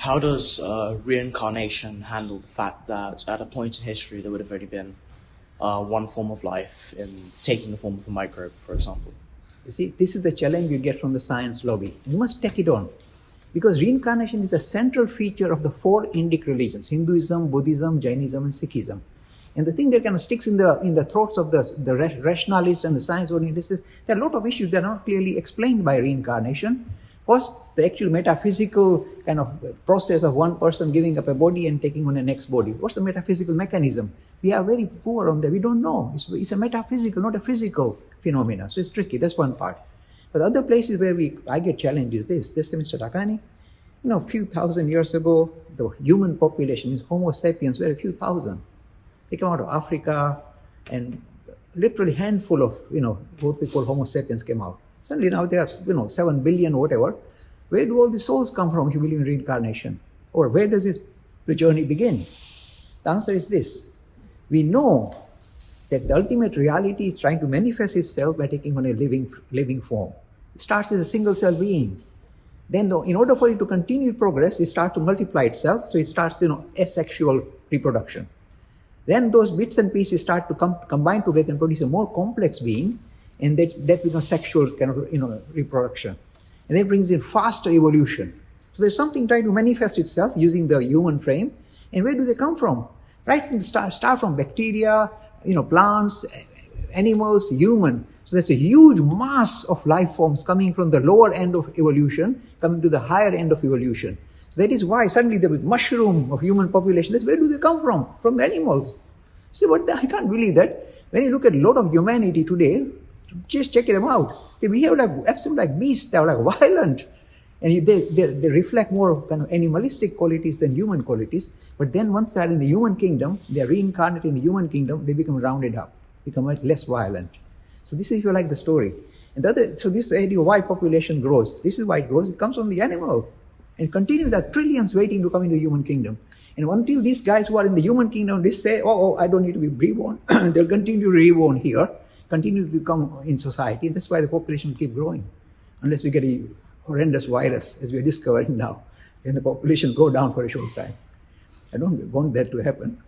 how does reincarnation handle the fact that at a point in history there would have already been one form of life in taking the form of a microbe, for example? You see, this is the challenge you get from the science lobby. You must take it on. Because reincarnation is a central feature of the four Indic religions, Hinduism, Buddhism, Jainism, and Sikhism. And the thing that kind of sticks in the throats of the rationalists and the science-oriented is there are a lot of issues that are not clearly explained by reincarnation. First, the actual metaphysical kind of process of one person giving up a body and taking on a next body. What's the metaphysical mechanism? We are very poor on that. We don't know. It's a metaphysical, not a physical phenomena. So it's tricky. That's one part. But the other places where I get challenged is this. This is Mr. Takani. A few thousand years ago, the human population, Homo sapiens, were a few thousand. They came out of Africa, and literally handful of, what we call Homo sapiens came out. Suddenly now there are, 7 billion or whatever. Where do all the souls come from if you believe in reincarnation? Or where does the journey begin? The answer is this. We know that the ultimate reality is trying to manifest itself by taking on a living form. It starts as a single cell being. Then in order for it to continue progress, it starts to multiply itself. So it starts, asexual reproduction. Then those bits and pieces start to combine together and produce a more complex being, and that becomes sexual kind of reproduction. And that brings in faster evolution. So there's something trying to manifest itself using the human frame. And where do they come from? Right from the start from bacteria, plants, animals, human. So there's a huge mass of life forms coming from the lower end of evolution, coming to the higher end of evolution. So that is why suddenly the mushroom of human population, where do they come from? From animals. See, but I can't believe that. When you look at a lot of humanity today, just check them out. They behave absolutely like beasts. They're like violent. And they reflect more kind of animalistic qualities than human qualities. But then once they're in the human kingdom, they're reincarnated in the human kingdom, they become rounded up, become less violent. So this is, if you like, the story. And so this idea of why population grows. This is why it grows. It comes from the animal. And it continues. There are trillions waiting to come into the human kingdom. And until these guys who are in the human kingdom, they say, I don't need to be reborn. They'll continue to reborn here, continue to become in society. That's why the population will keep growing. Unless we get a horrendous virus, as we're discovering now, then the population go down for a short time. I don't want that to happen.